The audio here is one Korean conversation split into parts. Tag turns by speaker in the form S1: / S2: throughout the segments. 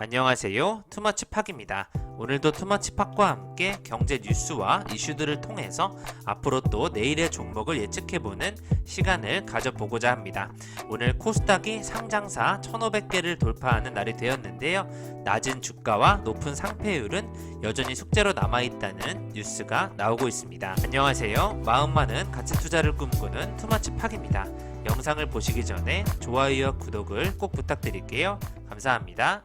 S1: 안녕하세요. 투머치팍입니다. 오늘도 투머치팍과 함께 경제 뉴스와 이슈들을 통해서 앞으로 또 내일의 종목을 예측해보는 시간을 가져보고자 합니다. 오늘 코스닥이 상장사 1,500개를 돌파하는 날이 되었는데요. 낮은 주가와 높은 상패율은 여전히 숙제로 남아있다는 뉴스가 나오고 있습니다. 안녕하세요. 마음 많은 가치 투자를 꿈꾸는 투머치팍입니다. 영상을 보시기 전에 좋아요와 구독을 꼭 부탁드릴게요. 감사합니다.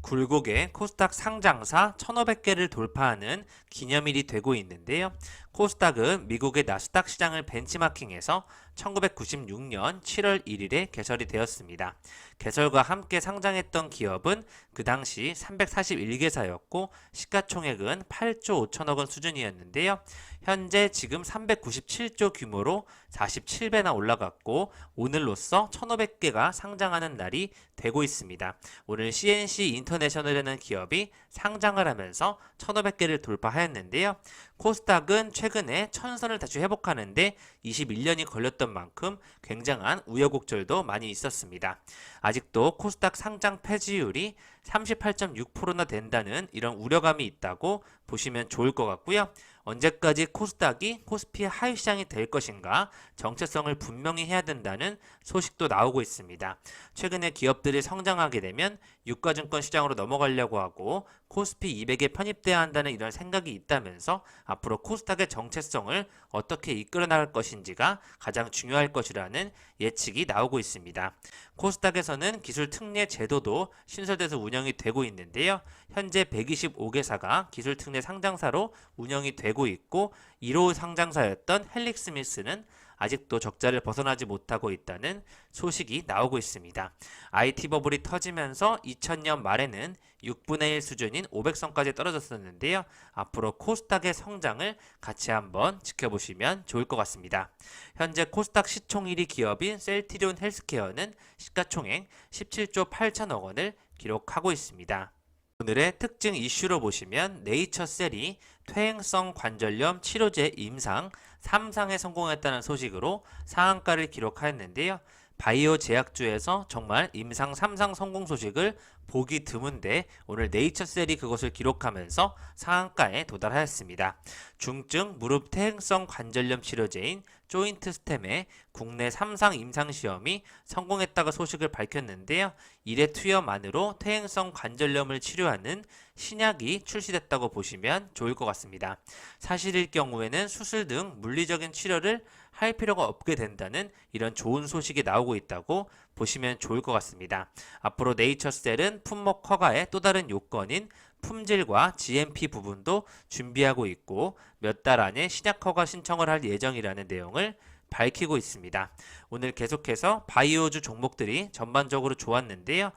S1: 굴곡의 코스닥 상장사 1,500개를 돌파하는 기념일이 되고 있는데요. 코스닥은 미국의 나스닥 시장을 벤치마킹해서 1996년 7월 1일에 개설이 되었습니다. 개설과 함께 상장했던 기업은 그 당시 341개사였고 시가총액은 8조 5천억 원 수준이었는데요. 현재 지금 397조 규모로 47배나 올라갔고 오늘로써 1,500개가 상장하는 날이 되고 있습니다. 오늘 CNC 인터내셔널이라는 기업이 상장을 하면서 1,500개를 돌파하였는데요. 코스닥은 최근에 천선을 다시 회복하는데 21년이 걸렸던 만큼 굉장한 우여곡절도 많이 있었습니다. 아직도 코스닥 상장 폐지율이 38.6%나 된다는 이런 우려감이 있다고 보시면 좋을 것 같고요. 언제까지 코스닥이 코스피의 하위 시장이 될 것인가 정체성을 분명히 해야 된다는 소식도 나오고 있습니다. 최근에 기업들이 성장하게 되면 유가증권 시장으로 넘어가려고 하고 코스피 200에 편입돼야 한다는 이런 생각이 있다면서 앞으로 코스닥의 정체성을 어떻게 이끌어 나갈 것인지가 가장 중요할 것이라는 예측이 나오고 있습니다. 코스닥에서는 기술 특례 제도도 신설돼서 운영이 되고 있는데요. 현재 125개사가 기술 특례 상장사로 운영이 되고 있고 1호 상장사였던 헬릭스미스는 아직도 적자를 벗어나지 못하고 있다는 소식이 나오고 있습니다. IT 버블이 터지면서 2000년 말에는 6분의 1 수준인 500선까지 떨어졌었는데요. 앞으로 코스닥의 성장을 같이 한번 지켜보시면 좋을 것 같습니다. 현재 코스닥 시총 1위 기업인 셀트리온 헬스케어는 시가총액 17조 8천억 원을 기록하고 있습니다. 오늘의 특징 이슈로 보시면 네이처셀이 퇴행성 관절염 치료제 임상 3상에 성공했다는 소식으로 상한가를 기록하였는데요. 바이오 제약주에서 정말 임상 3상 성공 소식을 보기 드문데 오늘 네이처셀이 그것을 기록하면서 상한가에 도달하였습니다. 중증 무릎 퇴행성 관절염 치료제인 조인트 스템의 국내 3상 임상시험이 성공했다고 소식을 밝혔는데요. 1회 투여만으로 퇴행성 관절염을 치료하는 신약이 출시됐다고 보시면 좋을 것 같습니다. 사실일 경우에는 수술 등 물리적인 치료를 할 필요가 없게 된다는 이런 좋은 소식이 나오고 있다고 보시면 좋을 것 같습니다. 앞으로 네이처셀은 품목 허가의 또 다른 요건인 품질과 GMP 부분도 준비하고 있고 몇 달 안에 신약 허가 신청을 할 예정이라는 내용을 밝히고 있습니다. 오늘 계속해서 바이오주 종목들이 전반적으로 좋았는데요.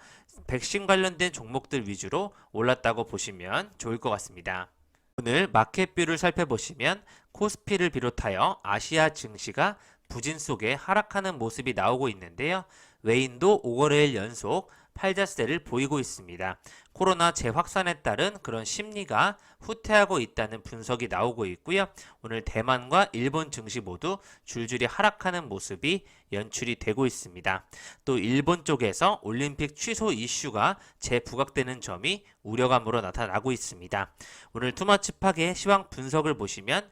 S1: 백신 관련된 종목들 위주로 올랐다고 보시면 좋을 것 같습니다. 오늘 마켓뷰를 살펴보시면 코스피를 비롯하여 아시아 증시가 부진 속에 하락하는 모습이 나오고 있는데요. 외인도 5거래일 연속 팔자세를 보이고 있습니다. 코로나 재확산에 따른 그런 심리가 후퇴하고 있다는 분석이 나오고 있고요. 오늘 대만과 일본 증시 모두 줄줄이 하락하는 모습이 연출이 되고 있습니다. 또 일본 쪽에서 올림픽 취소 이슈가 재부각되는 점이 우려감으로 나타나고 있습니다. 오늘 투머치팍의 시황 분석을 보시면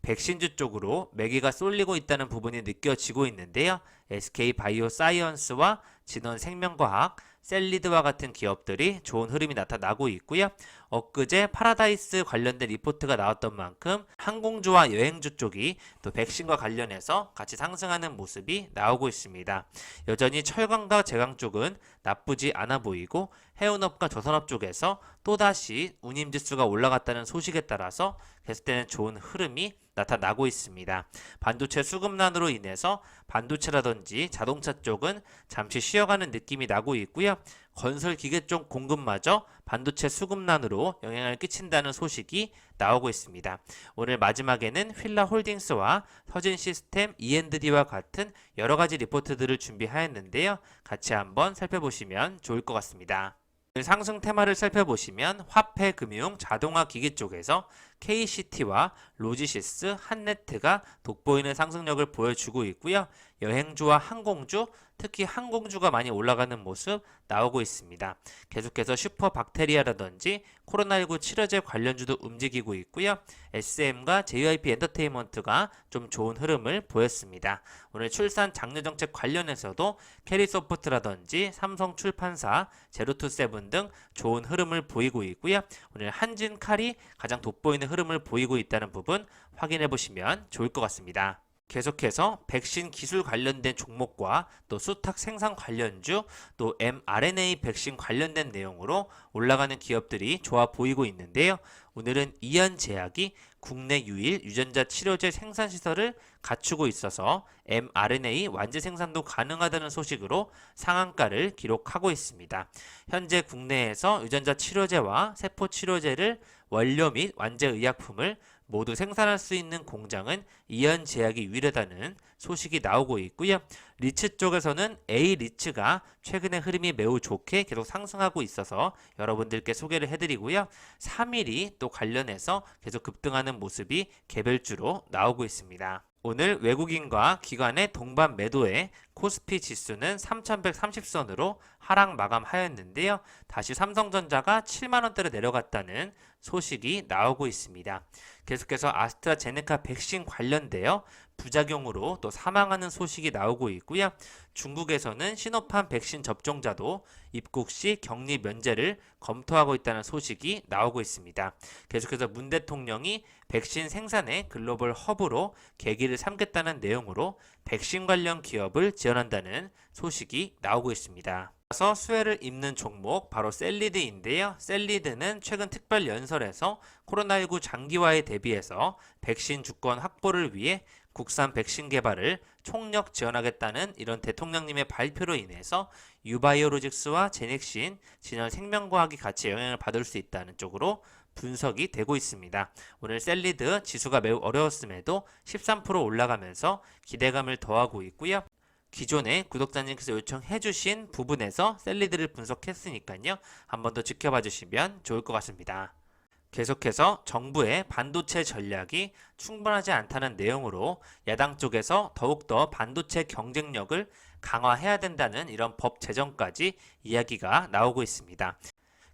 S1: 백신주 쪽으로 매기가 쏠리고 있다는 부분이 느껴지고 있는데요. SK바이오사이언스와 진원생명과학, 셀리드와 같은 기업들이 좋은 흐름이 나타나고 있고요. 엊그제 파라다이스 관련된 리포트가 나왔던 만큼 항공주와 여행주 쪽이 또 백신과 관련해서 같이 상승하는 모습이 나오고 있습니다. 여전히 철강과 제강 쪽은 나쁘지 않아 보이고 해운업과 조선업 쪽에서 또다시 운임지수가 올라갔다는 소식에 따라서 계속되는 좋은 흐름이 나타나고 있습니다. 반도체 수급난으로 인해서 반도체라든지 자동차 쪽은 잠시 쉬어가는 느낌이 나고 있고요. 건설 기계 쪽 공급마저 반도체 수급난으로 영향을 끼친다는 소식이 나오고 있습니다. 오늘 마지막에는 휠라홀딩스와 서진시스템, E&D와 같은 여러가지 리포트들을 준비하였는데요. 같이 한번 살펴보시면 좋을 것 같습니다. 상승 테마를 살펴보시면 화폐, 금융, 자동화 기기 쪽에서 KCT와 로지시스, 한네트가 돋보이는 상승력을 보여주고 있고요. 여행주와 항공주, 특히 항공주가 많이 올라가는 모습 나오고 있습니다. 계속해서 슈퍼박테리아라든지 코로나19 치료제 관련주도 움직이고 있고요. SM과 JYP 엔터테인먼트가 좀 좋은 흐름을 보였습니다. 오늘 출산 장려정책 관련해서도 캐리소프트라든지 삼성출판사, 제로투세븐 등 좋은 흐름을 보이고 있고요. 오늘 한진칼이 가장 돋보이는 흐름을 보이고 있다는 부분 확인해 보시면 좋을 것 같습니다. 계속해서 백신 기술 관련된 종목과 또 수탁 생산 관련주, 또 mRNA 백신 관련된 내용으로 올라가는 기업들이 좋아 보이고 있는데요. 오늘은 이현제약이 국내 유일 유전자 치료제 생산 시설을 갖추고 있어서 mRNA 완제 생산도 가능하다는 소식으로 상한가를 기록하고 있습니다. 현재 국내에서 유전자 치료제와 세포 치료제를 원료 및 완제 의약품을 모두 생산할 수 있는 공장은 이현제약이 유일하다는 소식이 나오고 있고요. 리츠 쪽에서는 A-리츠가 최근에 흐름이 매우 좋게 계속 상승하고 있어서 여러분들께 소개를 해드리고요. 3일이 또 관련해서 계속 급등하는 모습이 개별주로 나오고 있습니다. 오늘 외국인과 기관의 동반 매도에 코스피 지수는 3130선으로 하락 마감하였는데요. 다시 삼성전자가 7만원대로 내려갔다는 소식이 나오고 있습니다. 계속해서 아스트라제네카 백신 관련되어 부작용으로 또 사망하는 소식이 나오고 있고요. 중국에서는 시노팜 백신 접종자도 입국 시 격리 면제를 검토하고 있다는 소식이 나오고 있습니다. 계속해서 문 대통령이 백신 생산의 글로벌 허브로 계기를 삼겠다는 내용으로 백신 관련 기업을 지원한다는 소식이 나오고 있습니다. 그래서 수혜를 입는 종목 바로 셀리드인데요. 셀리드는 최근 특별 연설에서 코로나19 장기화에 대비해서 백신 주권 확보를 위해 국산 백신 개발을 총력 지원하겠다는 이런 대통령님의 발표로 인해서 유바이오로직스와 제넥신, 진현생명과학이 같이 영향을 받을 수 있다는 쪽으로 분석이 되고 있습니다. 오늘 셀리드 지수가 매우 어려웠음에도 13% 올라가면서 기대감을 더하고 있고요. 기존에 구독자님께서 요청해주신 부분에서 셀리드를 분석했으니까요. 한 번 더 지켜봐 주시면 좋을 것 같습니다. 계속해서 정부의 반도체 전략이 충분하지 않다는 내용으로 야당 쪽에서 더욱더 반도체 경쟁력을 강화해야 된다는 이런 법 제정까지 이야기가 나오고 있습니다.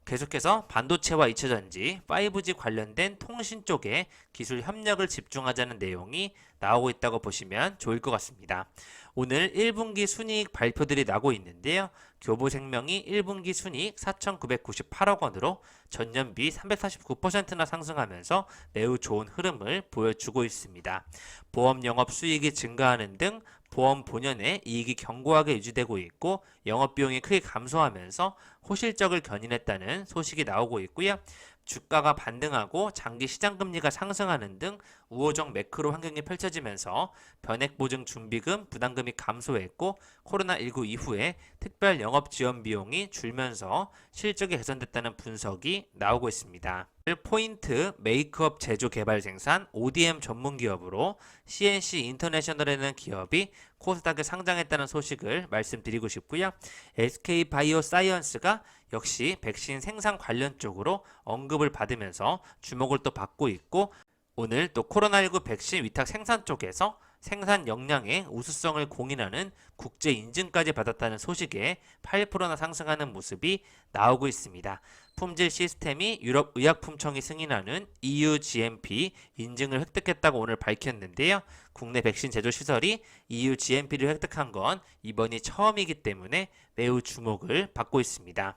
S1: 계속해서 반도체와 2차전지, 5G 관련된 통신 쪽에 기술 협력을 집중하자는 내용이 나오고 있다고 보시면 좋을 것 같습니다. 오늘 1분기 순이익 발표들이 나고 있는데요. 교보생명이 1분기 순이익 4,998억 원으로 전년비 349%나 상승하면서 매우 좋은 흐름을 보여주고 있습니다. 보험 영업 수익이 증가하는 등 보험 본연의 이익이 견고하게 유지되고 있고 영업비용이 크게 감소하면서 호실적을 견인했다는 소식이 나오고 있고요. 주가가 반등하고 장기 시장금리가 상승하는 등 우호적 매크로 환경이 펼쳐지면서 변액보증 준비금 부담금이 감소했고 코로나19 이후에 특별 영업 지원 비용이 줄면서 실적이 개선됐다는 분석이 나오고 있습니다. 포인트 메이크업 제조 개발 생산 ODM 전문 기업으로 CNC 인터내셔널이라는 기업이 코스닥에 상장했다는 소식을 말씀드리고 싶고요. SK 바이오사이언스가 역시 백신 생산 관련 쪽으로 언급을 받으면서 주목을 또 받고 있고 오늘 또 코로나19 백신 위탁 생산 쪽에서 생산 역량의 우수성을 공인하는 국제 인증까지 받았다는 소식에 8%나 상승하는 모습이 나오고 있습니다. 품질 시스템이 유럽 의약품청이 승인하는 EU GMP 인증을 획득했다고 오늘 밝혔는데요. 국내 백신 제조 시설이 EU GMP를 획득한 건 이번이 처음이기 때문에 매우 주목을 받고 있습니다.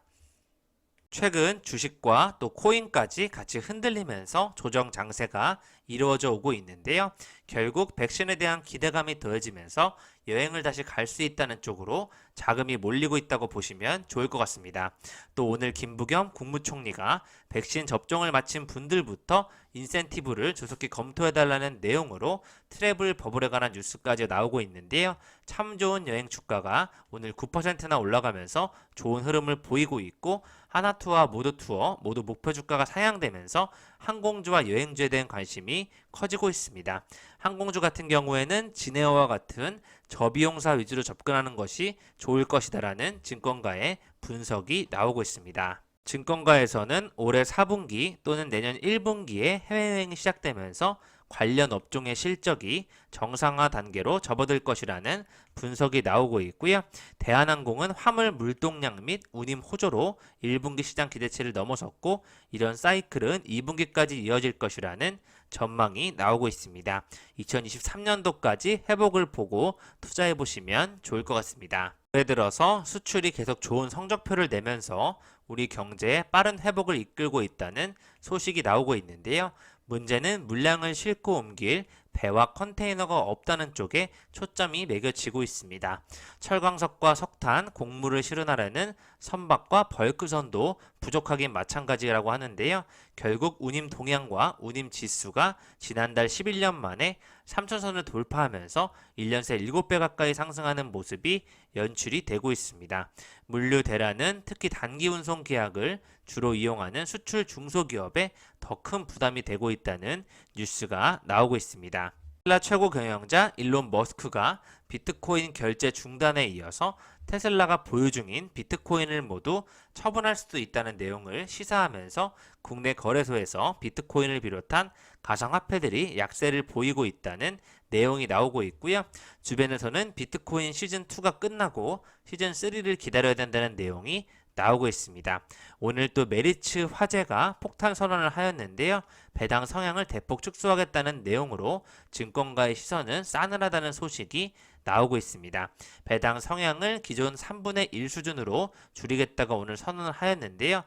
S1: 최근 주식과 또 코인까지 같이 흔들리면서 조정 장세가 이루어져 오고 있는데요. 결국 백신에 대한 기대감이 더해지면서 여행을 다시 갈 수 있다는 쪽으로 자금이 몰리고 있다고 보시면 좋을 것 같습니다. 또 오늘 김부겸 국무총리가 백신 접종을 마친 분들부터 인센티브를 조속히 검토해달라는 내용으로 트래블 버블에 관한 뉴스까지 나오고 있는데요. 참 좋은 여행 주가가 오늘 9%나 올라가면서 좋은 흐름을 보이고 있고 하나투어와 모두투어 모두 목표 주가가 상향되면서 항공주와 여행주에 대한 관심이 커지고 있습니다. 항공주 같은 경우에는 진에어와 같은 저비용사 위주로 접근하는 것이 좋을 것이다라는 증권가의 분석이 나오고 있습니다. 증권가에서는 올해 4분기 또는 내년 1분기에 해외여행이 시작되면서 관련 업종의 실적이 정상화 단계로 접어들 것이라는 분석이 나오고 있고요. 대한항공은 화물 물동량 및 운임 호조로 1분기 시장 기대치를 넘어섰고 이런 사이클은 2분기까지 이어질 것이라는 전망이 나오고 있습니다. 2023년도까지 회복을 보고 투자해 보시면 좋을 것 같습니다. 올해 들어서 수출이 계속 좋은 성적표를 내면서 우리 경제에 빠른 회복을 이끌고 있다는 소식이 나오고 있는데요. 문제는 물량을 싣고 옮길 배와 컨테이너가 없다는 쪽에 초점이 매겨지고 있습니다. 철광석과 석탄, 곡물을 실으나라는 선박과 벌크선도 부족하긴 마찬가지라고 하는데요. 결국 운임 동향과 운임 지수가 지난달 11년 만에 3천선을 돌파하면서 1년 새 7배 가까이 상승하는 모습이 연출이 되고 있습니다. 물류 대란은 특히 단기 운송 계약을 주로 이용하는 수출 중소기업에 더 큰 부담이 되고 있다는 뉴스가 나오고 있습니다. 테슬라 최고 경영자 일론 머스크가 비트코인 결제 중단에 이어서 테슬라가 보유 중인 비트코인을 모두 처분할 수도 있다는 내용을 시사하면서 국내 거래소에서 비트코인을 비롯한 가상화폐들이 약세를 보이고 있다는 내용이 나오고 있고요. 주변에서는 비트코인 시즌2가 끝나고 시즌3를 기다려야 된다는 내용이 나오고 있습니다. 오늘 또 메리츠 화재가 폭탄 선언을 하였는데요. 배당 성향을 대폭 축소하겠다는 내용으로 증권가의 시선은 싸늘하다는 소식이 나오고 있습니다. 배당 성향을 기존 3분의 1 수준으로 줄이겠다고 오늘 선언을 하였는데요.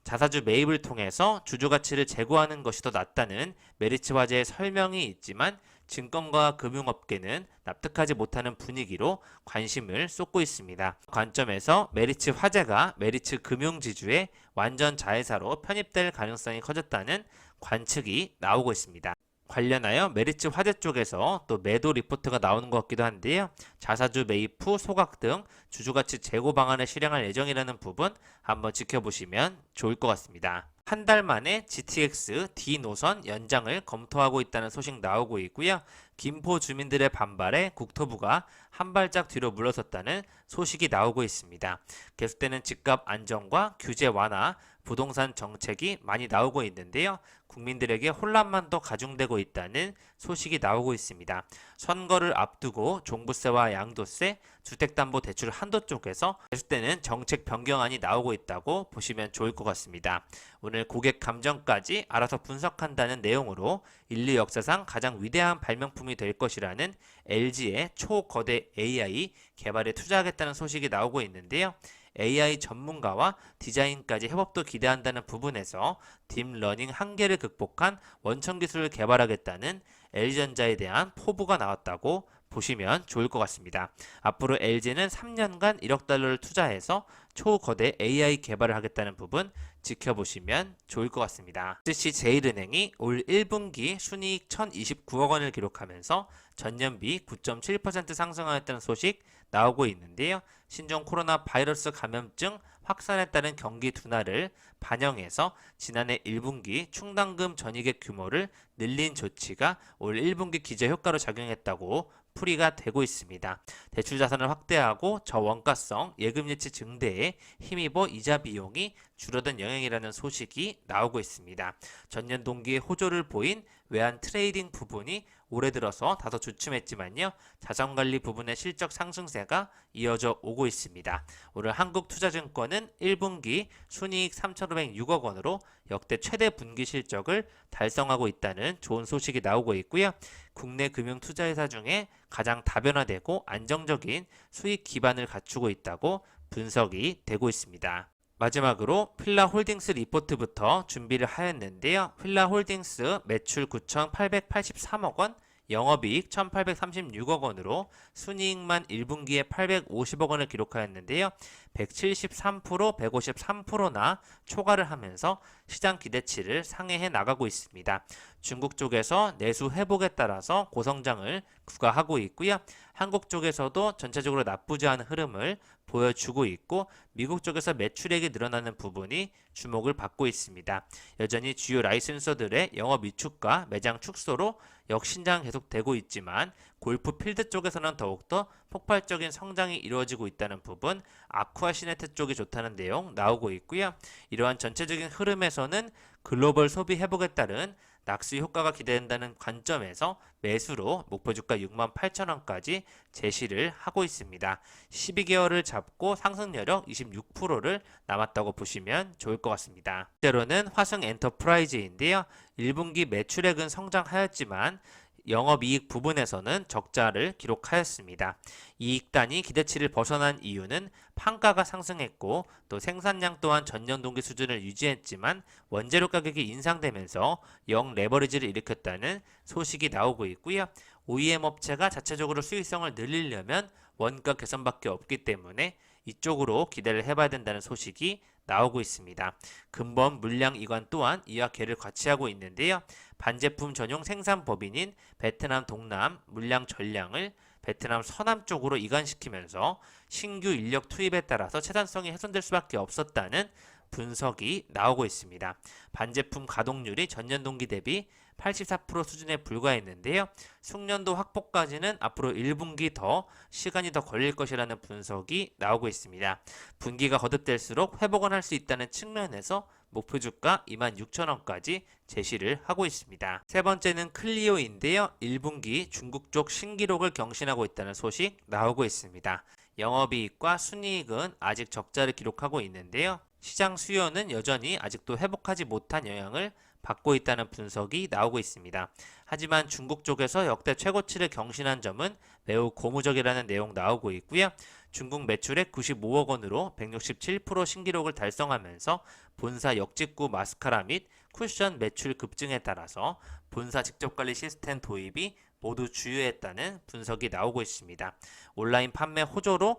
S1: 자사주 매입을 통해서 주주 가치를 제고하는 것이 더 낫다는 메리츠 화재의 설명이 있지만 증권과 금융업계는 납득하지 못하는 분위기로 관심을 쏟고 있습니다. 관점에서 메리츠 화재가 메리츠 금융지주의 완전 자회사로 편입될 가능성이 커졌다는 관측이 나오고 있습니다. 관련하여 메리츠 화재 쪽에서 또 매도 리포트가 나오는 것 같기도 한데요. 자사주 매입 후 소각 등 주주가치 제고 방안을 실행할 예정이라는 부분 한번 지켜보시면 좋을 것 같습니다. 한 달 만에 GTX D 노선 연장을 검토하고 있다는 소식 나오고 있고요. 김포 주민들의 반발에 국토부가 한 발짝 뒤로 물러섰다는 소식이 나오고 있습니다. 계속되는 집값 안정과 규제 완화, 부동산 정책이 많이 나오고 있는데요. 국민들에게 혼란만 더 가중되고 있다는 소식이 나오고 있습니다. 선거를 앞두고 종부세와 양도세, 주택담보대출 한도 쪽에서 계속되는 정책 변경안이 나오고 있다고 보시면 좋을 것 같습니다. 오늘 고객 감정까지 알아서 분석한다는 내용으로 인류 역사상 가장 위대한 발명품이 될 것이라는 LG의 초거대 AI 개발에 투자하겠다는 소식이 나오고 있는데요. AI 전문가와 디자인까지 협업도 기대한다는 부분에서 딥러닝 한계를 극복한 원천 기술을 개발하겠다는 LG전자에 대한 포부가 나왔다고 보시면 좋을 것 같습니다. 앞으로 LG는 3년간 1억 달러를 투자해서 초거대 AI 개발을 하겠다는 부분 지켜보시면 좋을 것 같습니다. SC제일은행이 올 1분기 순이익 1,029억 원을 기록하면서 전년비 9.7% 상승하였다는 소식 나오고 있는데요. 신종 코로나 바이러스 감염증 확산에 따른 경기 둔화를 반영해서 지난해 1분기 충당금 전이객 규모를 늘린 조치가 올 1분기 기저 효과로 작용했다고 풀이가 되고 있습니다. 대출 자산을 확대하고 저원가성 예금 예치 증대에 힘입어 이자 비용이 줄어든 영향이라는 소식이 나오고 있습니다. 전년 동기에 호조를 보인 외환 트레이딩 부분이 올해 들어서 다소 주춤했지만요. 자산관리 부분의 실적 상승세가 이어져 오고 있습니다. 오늘 한국투자증권은 1분기 순이익 3,506억 원으로 역대 최대 분기 실적을 달성하고 있다는 좋은 소식이 나오고 있고요. 국내 금융투자회사 중에 가장 다변화되고 안정적인 수익 기반을 갖추고 있다고 분석이 되고 있습니다. 마지막으로 필라홀딩스 리포트부터 준비를 하였는데요. 필라홀딩스 매출 9,883억 원, 영업이익 1,836억 원으로 순이익만 1분기에 850억 원을 기록하였는데요. 173%, 153%나 초과를 하면서 시장 기대치를 상회해 나가고 있습니다. 중국 쪽에서 내수 회복에 따라서 고성장을 구가하고 있고요. 한국 쪽에서도 전체적으로 나쁘지 않은 흐름을 보여주고 있고 미국 쪽에서 매출액이 늘어나는 부분이 주목을 받고 있습니다. 여전히 주요 라이센서들의 영업 위축과 매장 축소로 역신장 계속되고 있지만 골프 필드 쪽에서는 더욱더 폭발적인 성장이 이루어지고 있다는 부분, 아쿠아 시네트 쪽이 좋다는 내용 나오고 있고요. 이러한 전체적인 흐름에서는 글로벌 소비 회복에 따른 낙수 효과가 기대된다는 관점에서 매수로 목표 주가 68,000원까지 제시를 하고 있습니다. 12개월을 잡고 상승 여력 26%를 남았다고 보시면 좋을 것 같습니다. 번째로는 화성 엔터프라이즈인데요. 1분기 매출액은 성장하였지만 영업이익 부분에서는 적자를 기록하였습니다. 이익단이 기대치를 벗어난 이유는 판가가 상승했고 또 생산량 또한 전년 동기 수준을 유지했지만 원재료 가격이 인상되면서 영 레버리지를 일으켰다는 소식이 나오고 있고요. OEM 업체가 자체적으로 수익성을 늘리려면 원가 개선밖에 없기 때문에 이쪽으로 기대를 해봐야 된다는 소식이 나오고 있습니다. 근본 물량 이관 또한 이와 궤를 같이 하고 있는데요. 반제품 전용 생산 법인인 베트남 동남 물량 전량을 베트남 서남 쪽으로 이관시키면서 신규 인력 투입에 따라서 채단성이 훼손될 수밖에 없었다는 분석이 나오고 있습니다. 반제품 가동률이 전년 동기 대비 84% 수준에 불과했는데요. 숙련도 확보까지는 앞으로 1분기 더 시간이 더 걸릴 것이라는 분석이 나오고 있습니다. 분기가 거듭될수록 회복은 할 수 있다는 측면에서 목표 주가 26,000원까지 제시를 하고 있습니다. 세 번째는 클리오인데요. 1분기 중국 쪽 신기록을 경신하고 있다는 소식 나오고 있습니다. 영업이익과 순이익은 아직 적자를 기록하고 있는데요. 시장 수요는 여전히 아직도 회복하지 못한 영향을 받고 있다는 분석이 나오고 있습니다. 하지만 중국 쪽에서 역대 최고치를 경신한 점은 매우 고무적이라는 내용 나오고 있고요. 중국 매출액 95억 원으로 167% 신기록을 달성하면서 본사 역직구 마스카라 및 쿠션 매출 급증에 따라서 본사 직접관리 시스템 도입이 모두 주요했다는 분석이 나오고 있습니다. 온라인 판매 호조로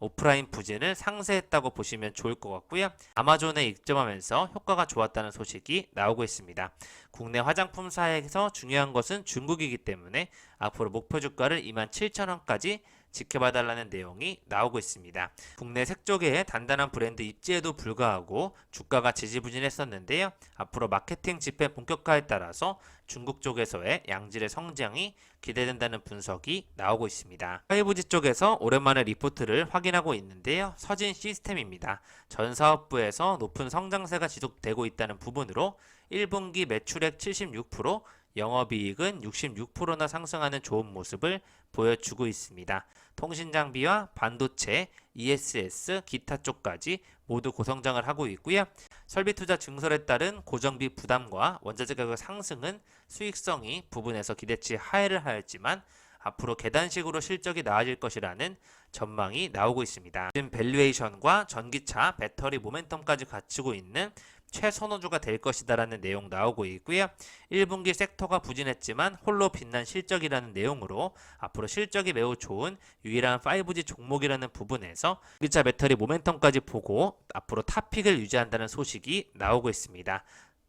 S1: 오프라인 부진을 상쇄했다고 보시면 좋을 것 같고요. 아마존에 입점하면서 효과가 좋았다는 소식이 나오고 있습니다. 국내 화장품사에서 중요한 것은 중국이기 때문에 앞으로 목표 주가를 27,000원까지 지켜봐달라는 내용이 나오고 있습니다. 국내 색조계의 단단한 브랜드 입지에도 불구하고 주가가 지지부진했었는데요. 앞으로 마케팅 집행 본격화에 따라서 중국 쪽에서의 양질의 성장이 기대된다는 분석이 나오고 있습니다. 5G 쪽에서 오랜만에 리포트를 확인하고 있는데요. 서진 시스템입니다. 전 사업부에서 높은 성장세가 지속되고 있다는 부분으로 1분기 매출액 76%, 영업이익은 66%나 상승하는 좋은 모습을 보여주고 있습니다. 통신장비와 반도체, ESS, 기타 쪽까지 모두 고성장을 하고 있고요. 설비투자 증설에 따른 고정비 부담과 원자재 가격 상승은 수익성이 부분에서 기대치 하회를 하였지만 앞으로 계단식으로 실적이 나아질 것이라는 전망이 나오고 있습니다. 지금 밸류에이션과 전기차, 배터리 모멘텀까지 갖추고 있는 최선호주가 될 것이다라는 내용 나오고 있고요. 1분기 섹터가 부진했지만 홀로 빛난 실적이라는 내용으로 앞으로 실적이 매우 좋은 유일한 5G 종목이라는 부분에서 전기차 배터리 모멘텀까지 보고 앞으로 탑픽을 유지한다는 소식이 나오고 있습니다.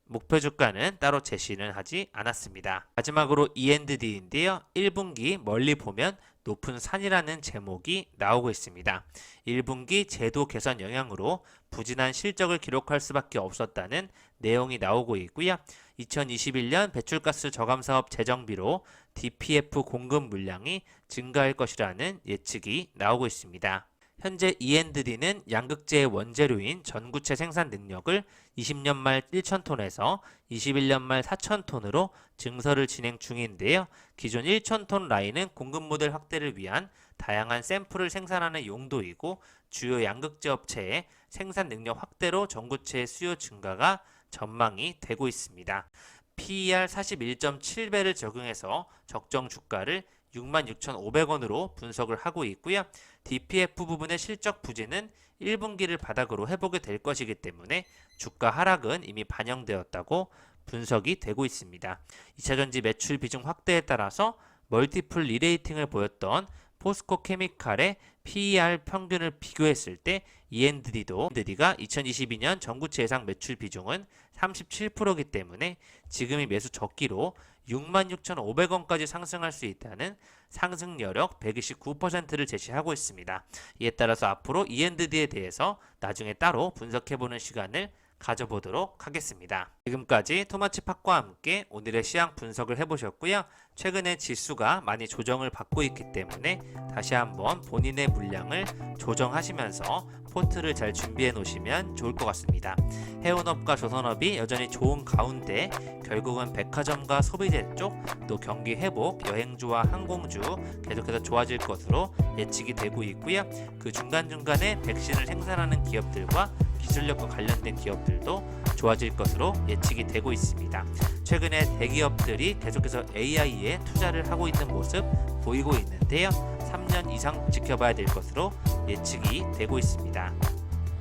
S1: 목표 주가는 따로 제시는 하지 않았습니다. 마지막으로 E&D인데요. 1분기 멀리 보면 높은 산이라는 제목이 나오고 있습니다. 1분기 제도 개선 영향으로 부진한 실적을 기록할 수밖에 없었다는 내용이 나오고 있고요. 2021년 배출가스 저감 사업 재정비로 DPF 공급 물량이 증가할 것이라는 예측이 나오고 있습니다. 현재 E&D는 양극재의 원재료인 전구체 생산 능력을 20년 말 1,000톤에서 21년 말 4,000톤으로 증설을 진행 중인데요. 기존 1,000톤 라인은 공급 모델 확대를 위한 다양한 샘플을 생산하는 용도이고 주요 양극재 업체의 생산 능력 확대로 전구체의 수요 증가가 전망이 되고 있습니다. PER 41.7배를 적용해서 적정 주가를 66,500원으로 분석을 하고 있고요. DPF 부분의 실적 부진은 1분기를 바닥으로 회복이 될 것이기 때문에 주가 하락은 이미 반영되었다고 분석이 되고 있습니다. 2차전지 매출 비중 확대에 따라서 멀티플 리레이팅을 보였던 포스코 케미칼의 PER 평균을 비교했을 때 E&D가 2022년 전구체 예상 매출 비중은 37%이기 때문에 지금이 매수 적기로 66,500원까지 상승할 수 있다는 상승 여력 129%를 제시하고 있습니다. 이에 따라서 앞으로 E&D에 대해서 나중에 따로 분석해보는 시간을 가져보도록 하겠습니다. 지금까지 토마치팟과 함께 오늘의 시황 분석을 해보셨고요. 최근에 지수가 많이 조정을 받고 있기 때문에 다시 한번 본인의 물량을 조정하시면서 포트를 잘 준비해 놓으시면 좋을 것 같습니다. 해운업과 조선업이 여전히 좋은 가운데 결국은 백화점과 소비재 쪽, 또 경기 회복, 여행주와 항공주 계속해서 좋아질 것으로 예측이 되고 있고요. 그 중간중간에 백신을 생산하는 기업들과 기술력과 관련된 기업들도 좋아질 것으로 예측이 되고 있습니다. 최근에 대기업들이 계속해서 AI에 투자를 하고 있는 모습 보이고 있는데요. 3년 이상 지켜봐야 될 것으로 예측이 되고 있습니다.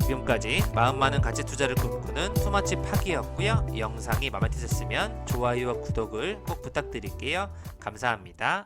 S1: 지금까지 마음 많은 가치 투자를 꿈꾸는 투마치팍이었고요. 이 영상이 마음에 드셨으면 좋아요와 구독을 꼭 부탁드릴게요. 감사합니다.